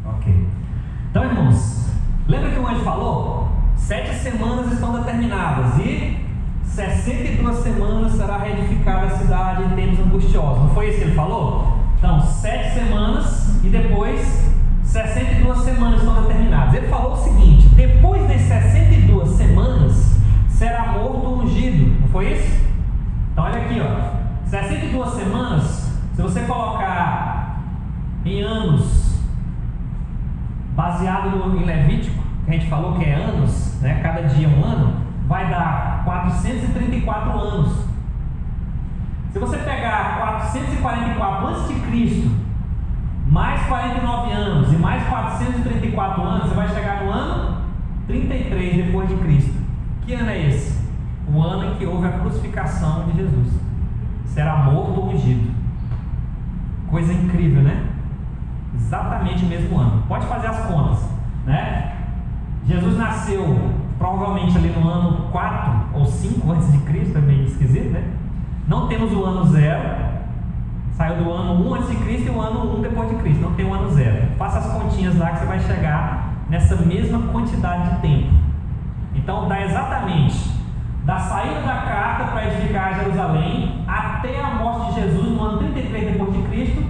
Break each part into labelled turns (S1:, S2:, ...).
S1: Ok. Então, irmãos, lembra que o anjo falou? 7 semanas estão determinadas e 62 semanas será reedificada a cidade em tempos angustiosos. Não foi isso que ele falou? Então, 7 semanas e depois 62 semanas estão determinadas. Ele falou o seguinte: depois das 62 semanas será morto o ungido. Não foi isso? Então, olha aqui, ó. 62 semanas, se você colocar em anos, baseado em Levítico, que a gente falou que é anos, né? Cada dia um ano, vai dar 434 anos. Se você pegar 444 a.C., mais 49 anos e mais 434 anos, você vai chegar no ano 33 depois de Cristo. Que ano é esse? O ano em que houve a crucificação de Jesus. Será morto ou ungido. Coisa incrível, né? Exatamente o mesmo ano. Pode fazer as contas, né? Jesus nasceu provavelmente ali no ano 4 ou 5 antes de Cristo, é meio esquisito, né? Não temos o ano 0. Saiu do ano 1 antes de Cristo e o ano 1 depois de Cristo. Não tem o ano 0. Faça as continhas lá que você vai chegar nessa mesma quantidade de tempo. Então dá exatamente da saída da carta para edificar Jerusalém até a morte de Jesus no ano 33 depois de Cristo,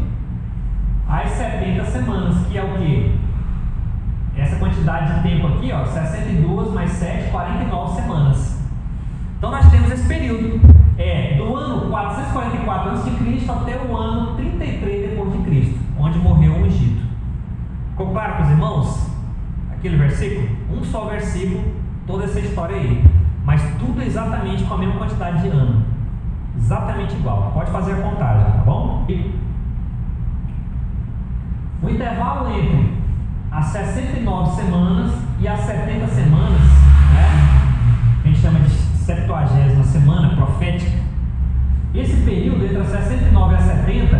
S1: as 70 semanas, que é o quê? Essa quantidade de tempo aqui, ó, 62 mais 7, 49 semanas. Então nós temos esse período, do ano 444 a.C. até o ano 33 depois de Cristo, onde morreu o ungido. Ficou claro para os irmãos? Aquele versículo? Um só versículo, toda essa história aí, mas tudo exatamente com a mesma quantidade de ano, exatamente igual. Pode fazer a contagem, tá bom? O intervalo entre as 69 semanas e as 70 semanas, né, a gente chama de 70ª semana profética. Esse período entre as 69 e as 70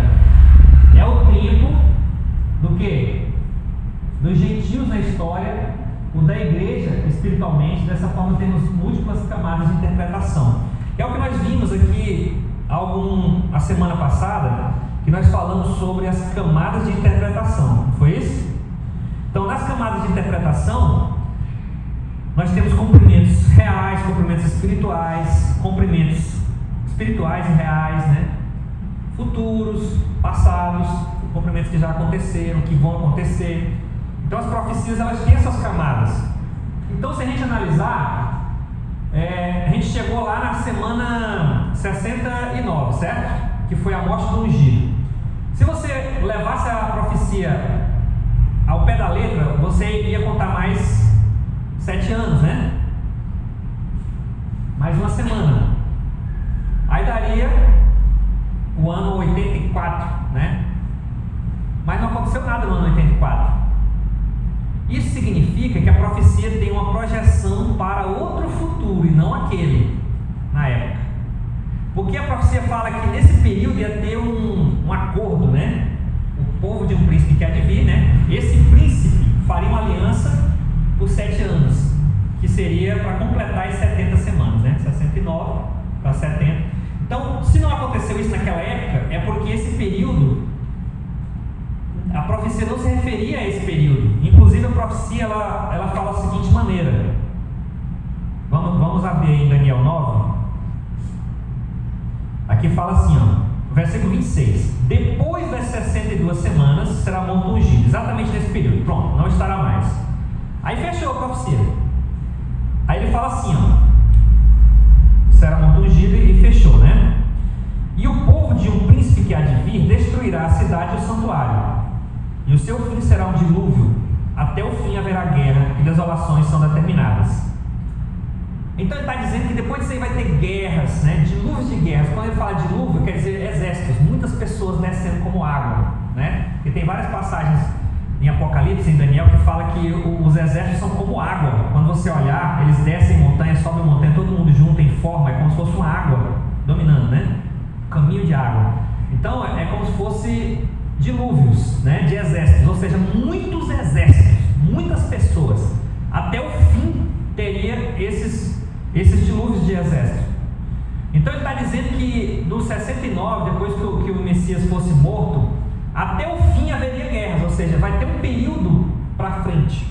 S1: é o tempo do quê? Dos gentios na história, o da igreja espiritualmente. Dessa forma temos múltiplas camadas de interpretação. É o que nós vimos aqui a semana passada, que nós falamos sobre as camadas de interpretação. Foi isso? Então, nas camadas de interpretação, nós temos cumprimentos reais, cumprimentos espirituais, cumprimentos espirituais e reais, né? Futuros, passados, cumprimentos que já aconteceram, que vão acontecer. Então, as profecias, elas têm essas camadas. Então, se a gente analisar, a gente chegou lá na semana 69, certo? Que foi a morte do ungido. Se você levasse a profecia ao pé da letra, você iria contar mais 7 anos, né? Mais uma semana. Aí daria o ano 84, né? Mas não aconteceu nada no ano 84. Isso significa que a profecia tem uma projeção para outro futuro e não aquele, na época. Porque a profecia fala que nesse período ia ter um acordo, né? O povo de um príncipe que há de vir, né? Esse príncipe faria uma aliança por 7 anos, que seria para completar as 70 semanas, né? 69 para 70. Então, se não aconteceu isso naquela época, é porque esse período, a profecia não se referia a esse período. Inclusive, a profecia ela fala da seguinte maneira. Vamos abrir aí em Daniel 9. Aqui fala assim, ó, versículo 26. Depois das 62 semanas será morto o ungido. Exatamente nesse período. Pronto, não estará mais. Aí fechou a profecia. Aí ele fala assim, ó, será morto o ungido e fechou, né? E o povo de um príncipe que há de vir destruirá a cidade e o santuário. E o seu fim será um dilúvio. Até o fim haverá guerra e desolações são determinadas. Então ele está dizendo que depois disso aí vai ter guerras, né? Dilúvios de guerras. Quando ele fala dilúvio, quer dizer exércitos, muitas pessoas descendo como água, né? Porque tem várias passagens em Apocalipse, em Daniel, que fala que os exércitos são como água. Quando você olhar, eles descem montanha, sobem montanha, todo mundo junto em forma, é como se fosse uma água dominando, né? Caminho de água. Então é como se fosse dilúvios, né? De exércitos, ou seja, muitos exércitos, muitas pessoas. Até o fim teria esses dilúvios de exército. Então ele está dizendo que no 69, depois que o Messias fosse morto, até o fim haveria guerras, ou seja, vai ter um período para frente.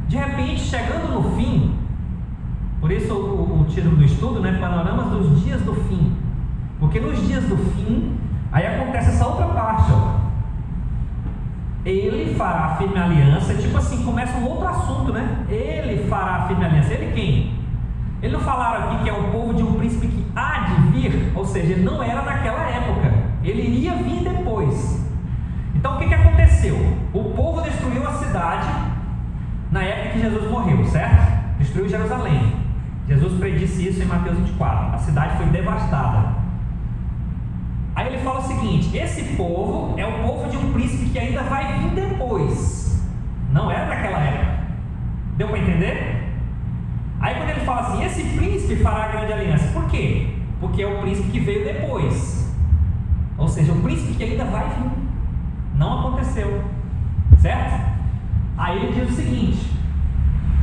S1: De repente, chegando no fim, por isso o título do estudo, né? Panoramas dos dias do fim. Porque nos dias do fim, aí acontece essa outra parte, ó. Ele fará firme aliança, tipo assim, começa um outro assunto, né? Ele fará firme aliança. Ele quem? Ele não falaram aqui que é o povo de um príncipe que há de vir, ou seja, ele não era naquela época, ele iria vir depois. Então o que aconteceu? O povo destruiu a cidade na época que Jesus morreu, certo? Destruiu Jerusalém. Jesus predisse isso em Mateus 24. A cidade foi devastada. Aí ele fala o seguinte: esse povo é o povo de um príncipe que ainda vai vir depois. Não era naquela época. Deu para entender? Aí quando ele fala assim, esse príncipe fará a grande aliança. Por quê? Porque é o príncipe que veio depois. Ou seja, o príncipe que ainda vai vir. Não aconteceu. Certo? Aí ele diz o seguinte: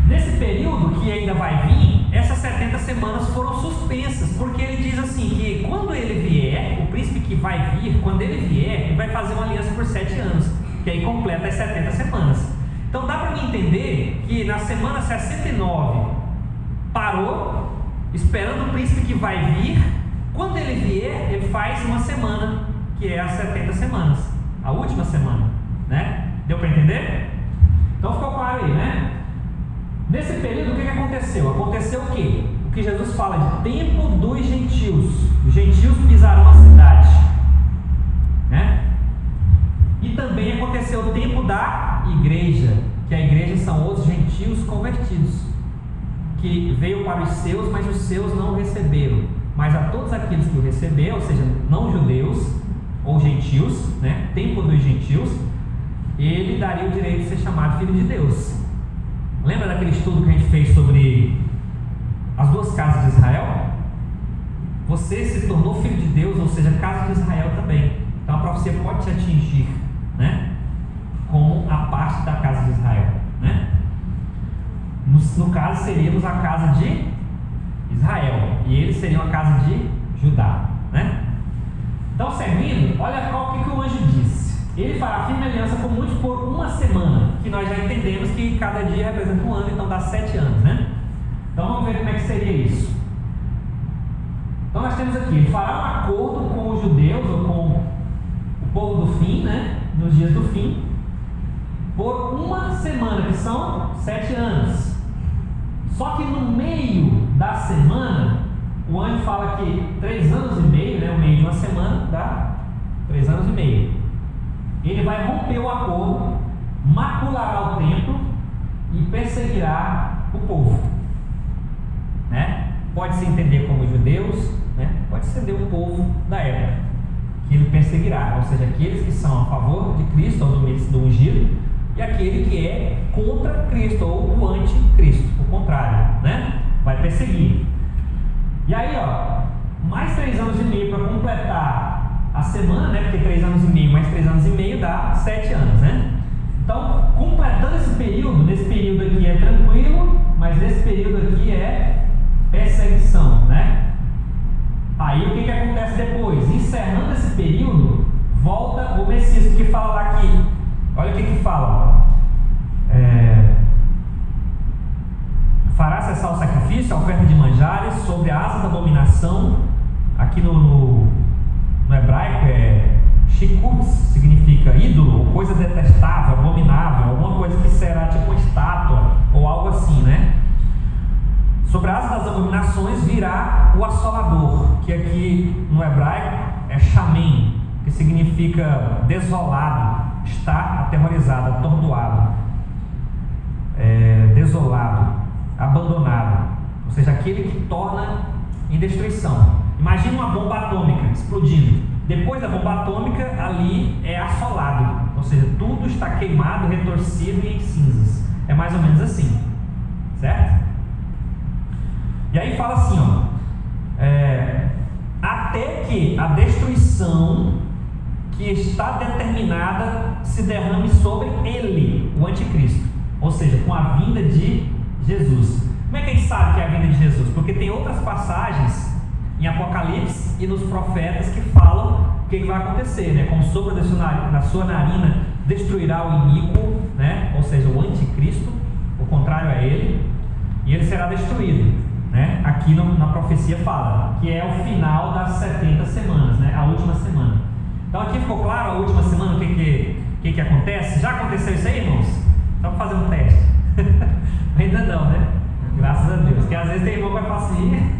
S1: nesse período que ainda vai vir, essas 70 semanas foram suspensas, porque ele diz assim, que quando ele vier, o príncipe que vai vir, quando ele vier, ele vai fazer uma aliança por 7 anos, que aí completa as 70 semanas. Então dá para mim entender que na semana 69 parou, esperando o príncipe que vai vir. Quando ele vier, ele faz uma semana, que é as 70 semanas, a última semana, né? Deu para entender? Então ficou claro aí, né? Nesse período, o que aconteceu? Aconteceu o quê? O que Jesus fala de tempo dos gentios. Os gentios pisarão a cidade, né? E também aconteceu o tempo da igreja, que a igreja são os gentios convertidos, que veio para os seus, mas os seus não o receberam. Mas a todos aqueles que o receberam, ou seja, não judeus ou gentios, né? Tempo dos gentios, ele daria o direito de ser chamado filho de Deus. Lembra daquele estudo que a gente fez sobre as duas casas de Israel? Você se tornou filho de Deus, ou seja, casa de Israel também. Então a profecia pode te atingir, né? Com a parte da casa de Israel, né? No caso, seríamos a casa de Israel, e eles seriam a casa de Judá, né? Então, seguindo, olha qual que o anjo disse. Ele fará firme aliança com muitos por uma semana, que nós já entendemos que cada dia representa um ano, então dá 7 anos, né? Então vamos ver como é que seria isso. Então nós temos aqui, ele fará um acordo com os judeus, ou com o povo do fim, né? Nos dias do fim, por uma semana, que são 7 anos. Só que no meio da semana, o anjo fala que 3 anos e meio, né? O meio de uma semana dá 3 anos e meio. Ele vai romper o acordo, maculará o templo e perseguirá o povo, né? Pode se entender como judeus, né? Pode se entender o povo da época, que ele perseguirá, ou seja, aqueles que são a favor de Cristo, ou do ungido, e aquele que é contra Cristo, ou o anticristo, o contrário, né? Vai perseguir. E aí, ó, mais 3 anos e meio para completar a semana, né? Porque 3 anos e meio mais 3 anos e meio dá 7 anos, né? Então, completando esse período, nesse período aqui é tranquilo, mas nesse período aqui é perseguição, né? Aí o que acontece depois? Encerrando esse período, volta o Messias, porque fala lá que, olha o que fala: fará cessar o sacrifício, a oferta de manjares, sobre a asa da abominação. Aqui no hebraico é shikuts, significa ídolo, ou coisa detestável, abominável, alguma coisa que será tipo uma estátua, ou algo assim, né? Sobre a asa das abominações virá o assolador, que aqui no hebraico é shamen, que significa desolado, está aterrorizado, atordoado, desolado, abandonado, ou seja, aquele que torna em destruição. Imagina uma bomba atômica explodindo. Depois da bomba atômica, ali é assolado, ou seja, tudo está queimado, retorcido e em cinzas. É mais ou menos assim, certo? E aí fala assim, ó, até que a destruição que está determinada se derrame sobre ele, o anticristo, ou seja, com a vinda de Jesus. Como é que a gente sabe que é a vinda de Jesus? Porque tem outras passagens em Apocalipse e nos profetas que falam o que vai acontecer, né? Como sopro da sua narina destruirá o iníquo, né? Ou seja, o anticristo, o contrário a ele, e ele será destruído, né? Aqui na profecia fala que é o final das 70 semanas, né? A última semana. Então aqui ficou claro a última semana o que acontece? Já aconteceu isso aí, irmãos? Só para fazer um teste. Ainda não, né? Graças a Deus. Porque às vezes tem irmão que vai falar assim,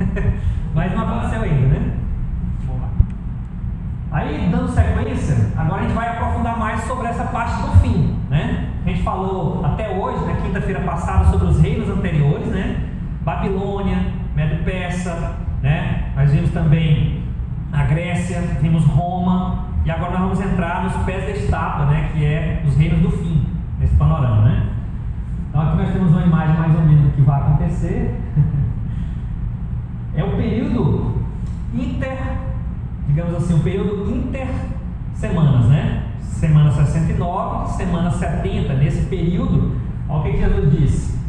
S1: mas não aconteceu ainda, né? Vamos lá. Aí, dando sequência, agora a gente vai aprofundar mais sobre essa parte do fim, né? A gente falou até hoje, na quinta-feira passada, sobre os reinos anteriores, né? Babilônia, Medo-Persa, né? Nós vimos também a Grécia, vimos Roma, e agora nós vamos entrar nos pés da estátua, né? Que é os reinos do fim, nesse panorama, né? Então aqui nós temos uma imagem mais ou menos do que vai acontecer. É o período digamos assim, o período inter-semanas, né? Semana 69, semana 70, nesse período, olha o que Jesus disse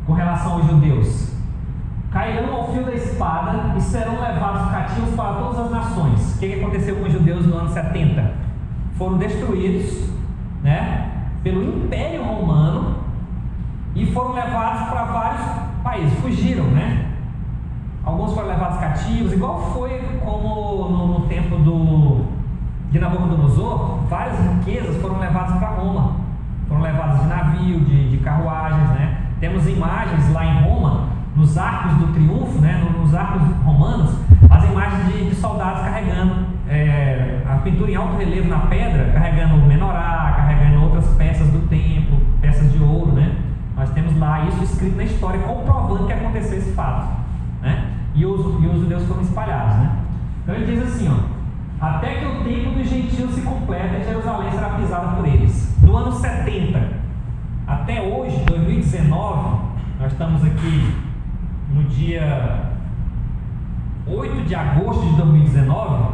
S1: com relação aos judeus: cairão ao fio da espada e serão levados cativos para todas as nações. O que aconteceu com os judeus no ano 70? Foram destruídos, né, pelo Império Romano e foram levados para vários países, fugiram, né? Alguns foram levados cativos, igual foi como no tempo de Nabucodonosor. Várias riquezas foram levadas para Roma, foram levadas de navio, de carruagens, né? Temos imagens lá em Roma, nos arcos do triunfo, né? Nos arcos romanos, as imagens de soldados carregando a pintura em alto relevo na pedra, carregando o menorá, carregando outras peças do templo, peças de ouro, né? Nós temos lá isso escrito na história, comprovando que aconteceu esse fato, né? E os judeus foram espalhados, né? Então ele diz assim, ó: até que o tempo dos gentios se completa e Jerusalém será pisada por eles. Do ano 70 até hoje, 2019, nós estamos aqui no dia 8 de agosto de 2019,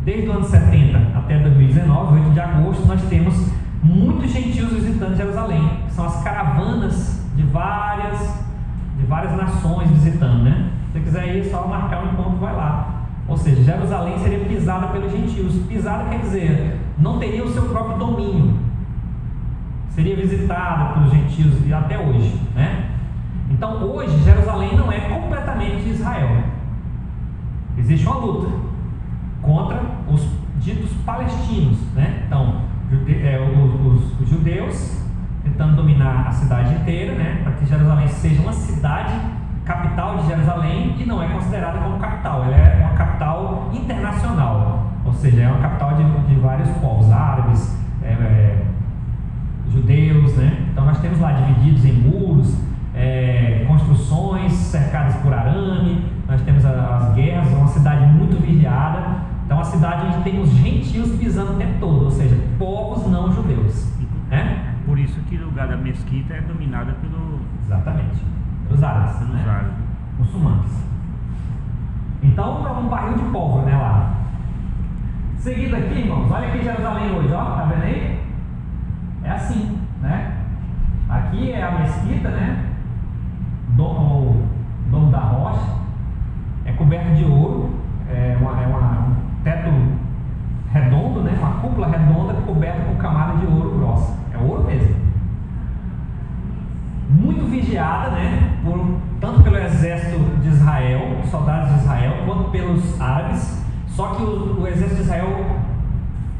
S1: desde o ano 70 até 2019, 8 de agosto, nós temos muitos gentios visitando Jerusalém, que são as caravanas de várias nações visitando, né? Se você quiser ir, é só marcar um encontro, vai lá. Ou seja, Jerusalém seria pisada pelos gentios. Pisada quer dizer, não teria o seu próprio domínio, seria visitada pelos gentios até hoje, né? Então hoje Jerusalém não é completamente de Israel. Existe uma luta contra os ditos palestinos, né? Então os judeus tentando dominar a cidade inteira, né? Para que Jerusalém seja uma cidade capital de Jerusalém, e não é considerada como capital, ela é uma capital internacional, ou seja, é uma capital de vários povos, árabes, judeus, né? Então nós temos lá divididos em muros, construções cercadas por arame, nós temos as guerras, uma cidade muito vigiada. Então a cidade onde tem os gentios pisando o tempo todo, ou seja, povos não judeus, né?
S2: Por isso que o lugar da mesquita é dominada pelo...
S1: Exatamente, pelos árabes, né? Muçulmanos. Então é um barril de pólvora, né, lá. Seguindo aqui, irmãos, olha aqui Jerusalém hoje, ó, tá vendo aí? É assim, né? Aqui é a mesquita, né? O domo da rocha, é coberto de ouro, um teto redondo, né? Uma cúpula redonda coberta com camada de ouro grossa. É ouro mesmo. Muito vigiada, né? Tanto pelo exército de Israel, soldados de Israel, quanto pelos árabes. Só que o exército de Israel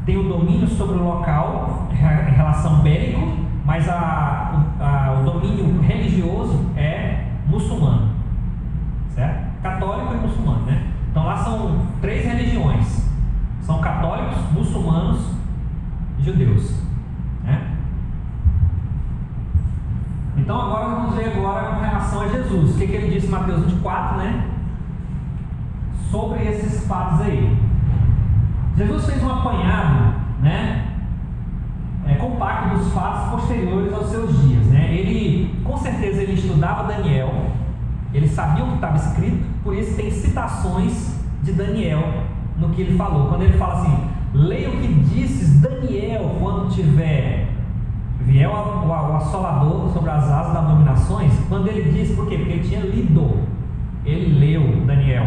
S1: tem o domínio sobre o local em relação bélico, mas o domínio religioso é muçulmano, certo? Católico e muçulmano, né? Então lá são 3 religiões: são católicos, muçulmanos e judeus, né? Então agora vamos ver agora com relação a Jesus, o que ele disse em Mateus 24, né? Sobre esses fatos aí. Jesus fez um apanhado, né? Compacto dos fatos posteriores aos seus dias, né? Ele, com certeza, ele estudava Daniel, ele sabia o que estava escrito, por isso tem citações de Daniel no que ele falou. Quando ele fala assim: leia o que disses Daniel quando vier o assolador sobre as asas das dominações. Quando ele disse, por quê? Porque ele tinha lido, ele leu Daniel,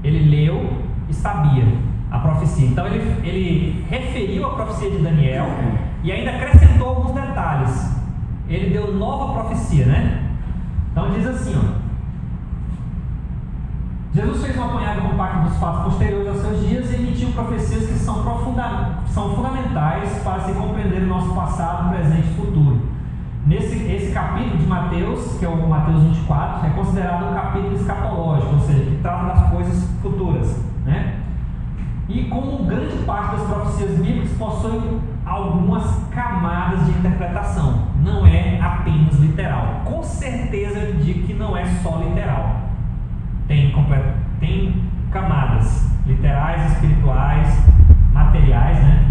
S1: ele leu e sabia a profecia. Então ele referiu a profecia de Daniel e ainda acrescentou alguns detalhes. Ele deu nova profecia, né? Então diz assim, ó: Jesus fez um apanhado compacto dos fatos posteriores aos seus dias e emitiu profecias que são fundamentais para se compreender o nosso passado, presente e futuro. Esse capítulo de Mateus, que é o Mateus 24, é considerado um capítulo escatológico, ou seja, que trata das coisas futuras, né? E como grande parte das profecias bíblicas possuem algumas camadas de interpretação, não é apenas literal. Com certeza eu digo que não é só literal. Tem camadas literais, espirituais, materiais, né?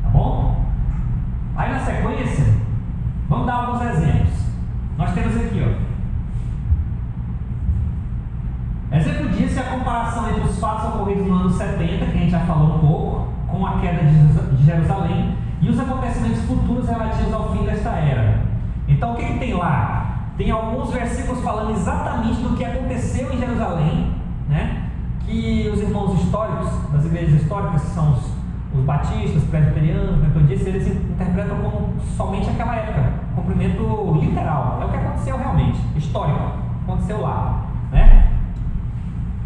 S1: Tá bom? Aí na sequência, vamos dar alguns exemplos. Nós temos aqui, ó. Exemplo disso é a comparação entre os fatos ocorridos no ano 70, que a gente já falou um pouco, com a queda de Jerusalém, e os acontecimentos futuros relativos ao fim desta era. Então o que tem lá? Tem alguns versículos falando exatamente do que aconteceu em Jerusalém, né? Que os irmãos históricos, das igrejas históricas, que são os batistas, presbiterianos, metodistas, eles interpretam como somente aquela época, cumprimento literal, é o que aconteceu realmente, histórico, aconteceu lá, né?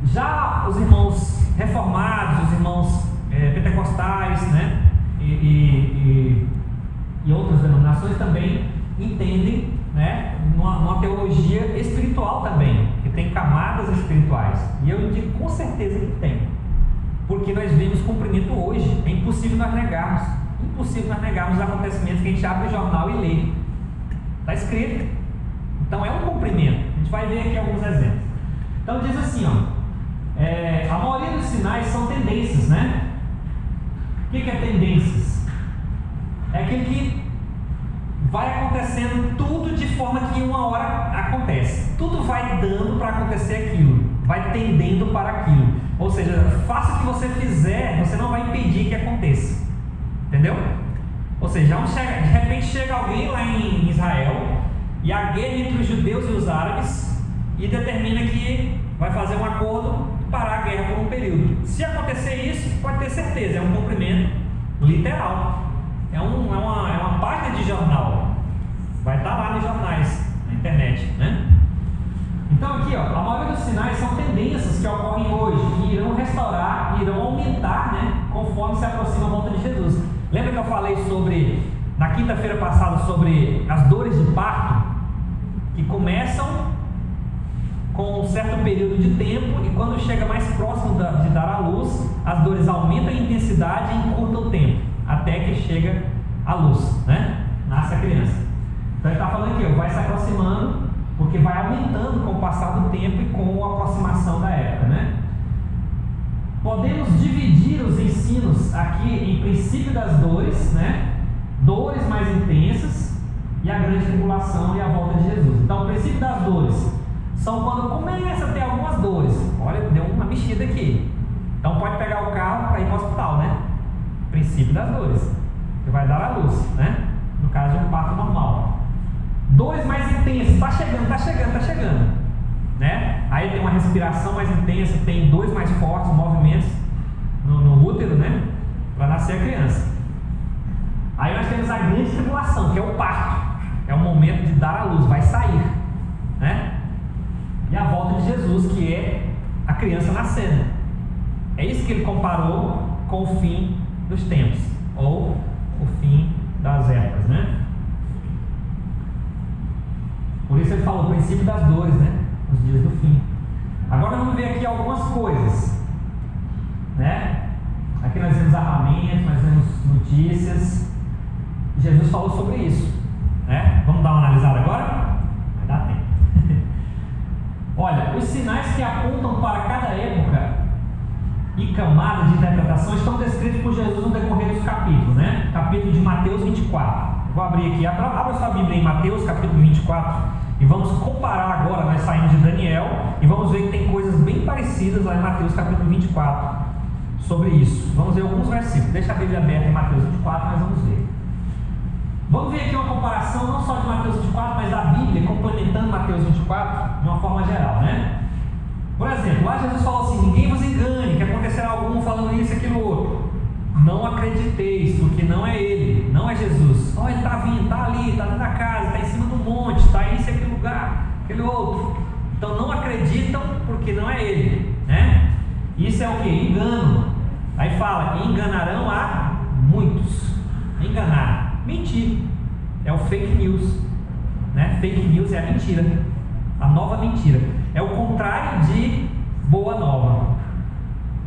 S1: Já os irmãos reformados, os irmãos pentecostais, né? E outras denominações também entendem, né, numa teologia espiritual também, que tem camadas espirituais, e eu digo com certeza que tem, porque nós vemos cumprimento hoje. É impossível nós negarmos os acontecimentos que a gente abre o jornal e lê, está escrito, então é um cumprimento. A gente vai ver aqui alguns exemplos. Então diz assim, ó, a maioria dos sinais são tendências, né? O que é tendências? É aquilo que vai acontecendo tudo de forma que uma hora acontece. Tudo vai dando para acontecer aquilo, vai tendendo para aquilo. Ou seja, faça o que você fizer, você não vai impedir que aconteça. Entendeu? Ou seja, de repente chega alguém lá em Israel e a guerra entre os judeus e os árabes e determina que vai fazer um acordo e parar a guerra por um período. Se acontecer isso, pode ter certeza, é um cumprimento literal. É uma página de jornal. Vai estar lá nos jornais, na internet, né? Então aqui, ó, a maioria dos sinais são tendências que ocorrem hoje e irão restaurar, irão aumentar, né, conforme se aproxima a volta de Jesus. Lembra que eu falei na quinta-feira passada, sobre as dores de parto, que começam com um certo período de tempo e quando chega mais próximo de dar à luz, as dores aumentam em intensidade e encurtam o tempo, até que chega à luz, né? Nasce a criança. Então ele está falando aqui, ó, vai se aproximando, porque vai aumentando com o passar do tempo e com a aproximação da época, né? Podemos dividir os ensinos aqui em princípio das dores, né? Dores mais intensas e a grande tribulação e a volta de Jesus. Então o princípio das dores são quando começa a ter algumas dores. Olha, deu uma mexida aqui. Então pode pegar o carro para ir para o hospital, né? Princípio das dores, que vai dar à luz, né? No caso de um parto normal. Dores mais intensas, está chegando, né? Aí tem uma respiração mais intensa, tem dores mais fortes, movimentos no útero, né? Para nascer a criança. Aí nós temos a grande tribulação, que é o parto, é o momento de dar à luz, vai sair, né? E a volta de Jesus, que é a criança nascendo. É isso que ele comparou com o fim dos tempos, ou o fim das épocas, né? Por isso ele falou o princípio das dores, né? Os dias do fim. Agora vamos ver aqui algumas coisas, né? Aqui nós vemos armamentos, nós vemos notícias. Jesus falou sobre isso, né? Vamos dar uma analisada agora? Vai dar tempo. Olha, os sinais que apontam para cada época e camada de interpretação estão descritos por Jesus no decorrer dos capítulos, né? Capítulo de Mateus 24. Vou abrir aqui, abra sua Bíblia em Mateus capítulo 24 e vamos comparar agora. Nós saímos de Daniel e vamos ver que tem coisas bem parecidas lá em Mateus capítulo 24 sobre isso. Vamos ver alguns versículos. Deixa a Bíblia aberta em Mateus 24, nós vamos ver. Vamos ver aqui uma comparação não só de Mateus 24, mas da Bíblia complementando Mateus 24 de uma forma geral, né? Por exemplo, lá Jesus falou assim: ninguém vos engane, que acontecerá algum falando isso e aquilo outro. Não acrediteis, porque não é ele, Jesus, ele está vindo, está ali, está dentro da casa, está em cima do monte, está isso, aquele lugar, aquele outro. Então não acreditam porque não é ele, né? Isso é o que? Engano. Aí fala, enganarão a muitos. Enganar, mentir, é o fake news, né? Fake news é a mentira, a nova mentira. É o contrário de boa nova,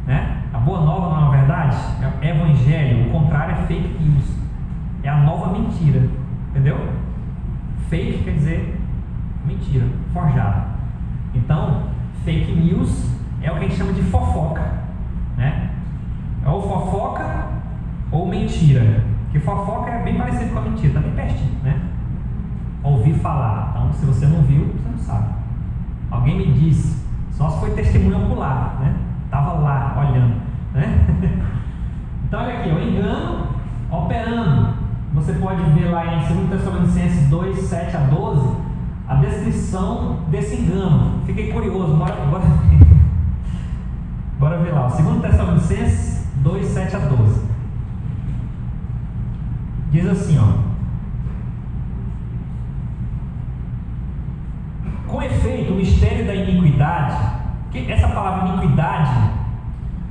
S1: né? A boa nova não é verdade? É o evangelho, o contrário é fake news, é a nova mentira, entendeu? Fake quer dizer mentira, forjada. Então, fake news é o que a gente chama de fofoca, né? É ou fofoca ou mentira, porque fofoca é bem parecido com a mentira, tá bem pertinho, né? Ouvir falar, então se você não viu, você não sabe. Alguém me disse, só se foi testemunho ocular, né? Estava lá olhando, né? Então olha aqui, o engano operando. Você pode ver lá em 2 Tessalonicenses 2, 7 a 12 a descrição desse engano. Fiquei curioso, bora ver lá. 2 Tessalonicenses 2, 7 a 12 diz assim, ó: com efeito, o mistério da iniquidade, que essa palavra iniquidade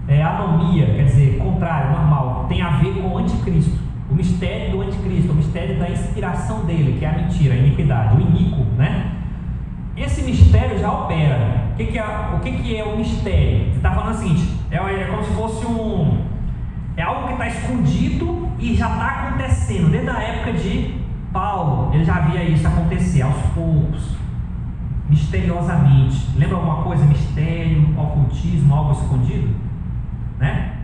S1: é anomia, quer dizer, contrário, normal, tem a ver com o anticristo. O mistério do anticristo, o mistério da inspiração dele, que é a mentira, a iniquidade, o iníquo, né? Esse mistério já opera. O que é o mistério? Você está falando o seguinte, é como se fosse é algo que está escondido e já está acontecendo. Desde a época de Paulo, ele já via isso acontecer aos poucos, misteriosamente. Lembra alguma coisa? Mistério, ocultismo, algo escondido, né?